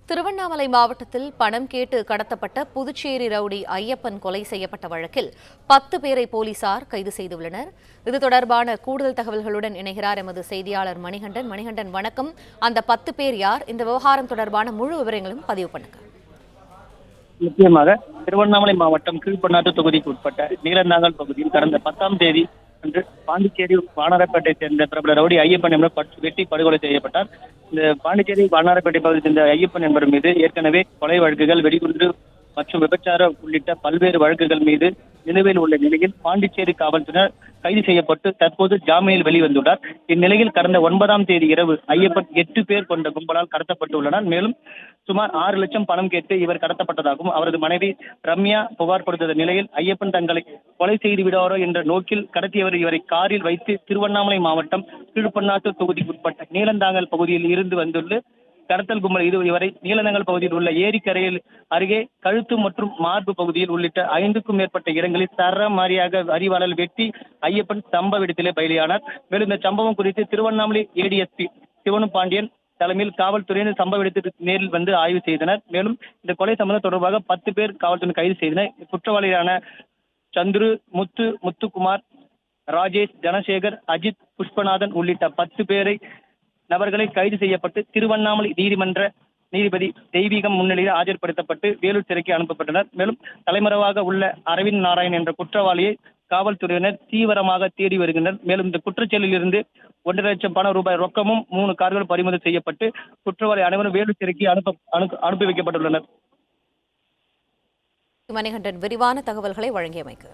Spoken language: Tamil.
திருவண்ணாமலை மாவட்டத்தில் பணம் கேட்டு கடத்தப்பட்ட புதுச்சேரி ரவுடி ஐயப்பன் கொலை செய்யப்பட்ட வழக்கில் 10 பேரை போலீசார் கைது செய்துள்ளனர். இது தொடர்பான கூடுதல் தகவல்களுடன் இணைகிறார் எமது செய்தியாளர் மணிகண்டன். மணிகண்டன், வணக்கம். அந்த 10 பேர் யார்? இந்த விவகாரம் தொடர்பான முழு விவரங்களும் பதிவு பண்ணுங்க. முக்கியமாக திருவண்ணாமலை மாவட்டம் கீழ்பண்ணாத்து தொகுதிக்கு உட்பட்ட நீலந்தாங்கல் பகுதியில் கடந்த 10ஆம் தேதி அன்று பாண்டிச்சேரி வானரப்பேட்டை சேர்ந்த பிரபல ரவுடி ஐயப்பன் என்பவர் வெட்டி படுகொலை செய்யப்பட்டார். இந்த பாண்டிச்சேரி வானரப்பேட்டை பகுதியை சேர்ந்த ஐயப்பன் என்பவர் மீது ஏற்கனவே கொலை வழக்குகள், வெடிகுண்டு மற்றும் விபச்சார உள்ளிட்ட பல்வேறு வழக்குகள் மீது நிலுவையில் உள்ள நிலையில் பாண்டிச்சேரி காவல்துறையினர் கைது செய்யப்பட்டு தற்போது ஜாமீனில் வெளிவந்துள்ளார். இந்நிலையில் கடந்த 9ஆம் தேதி இரவு ஐயப்பன் 8 பேர் கொண்ட கும்பலால் கடத்தப்பட்டுள்ளனர். மேலும் சுமார் 6 லட்சம் பணம் கேட்டு இவர் கடத்தப்பட்டதாகவும் அவரது மனைவி ரம்யா புகார் கொடுத்த நிலையில் ஐயப்பன் தங்களை கொலை செய்து விடுவாரோ என்ற நோக்கில் கடத்தியவர் இவரை காரில் வைத்து திருவண்ணாமலை மாவட்டம் கீழ்பண்ணாத்து தொகுதிக்கு உட்பட்ட நீலந்தாங்கல் பகுதியில் இருந்து வந்துள்ள கடத்தல் கும்பல் இவரை நீலந்தாங்கல் பகுதியில் உள்ள ஏரிக்கரையில் அருகே கழுத்து மற்றும் மார்பு பகுதியில் உள்ளிட்ட 5க்கும் மேற்பட்ட இடங்களில் சரமாரியாக அறிவாளால் வெட்டி ஐயப்பன் சம்பவ இடத்திலே பலியானார். மேலும் இந்த சம்பவம் குறித்து திருவண்ணாமலை ஏடிஎஸ்பி சிவனு பாண்டியன் தலைமையில் காவல்துறையினர் சம்பவ இடத்திற்கு நேரில் வந்து ஆய்வு செய்தனர். மேலும் இந்த கொலை சம்பவம் தொடர்பாக 10 பேர் காவல்துறை கைது செய்தனர். குற்றவாளிகளான சந்துரு, முத்துக்குமார், ராஜேஷ், தனசேகர், அஜித், புஷ்பநாதன் உள்ளிட்ட 10 நபர்களை கைது செய்யப்பட்டு திருவண்ணாமலை நீதிமன்ற நீதிபதி தெய்வீகம் முன்னிலையில் ஆஜர்படுத்தப்பட்டு வேலூர் சிறைக்கு அனுப்பப்பட்டனர். மேலும் தலைமறைவாக உள்ள அரவிந்த் நாராயண் என்ற குற்றவாளியை காவல்துறையினர் தீவிரமாக தேடி வருகின்றனர். மேலும் இந்த குற்றச்செயலில் இருந்து 1.5 லட்சம் ரூபாய் ரொக்கமும் 3 கார்கள் பறிமுதல் செய்யப்பட்டு குற்றவாளி அனைவரும் வேலூர் சிறைக்கு அனுப்பி வைக்கப்பட்டுள்ளனர். மணிகண்டன், விரிவான தகவல்களை வழங்கியமைக்கு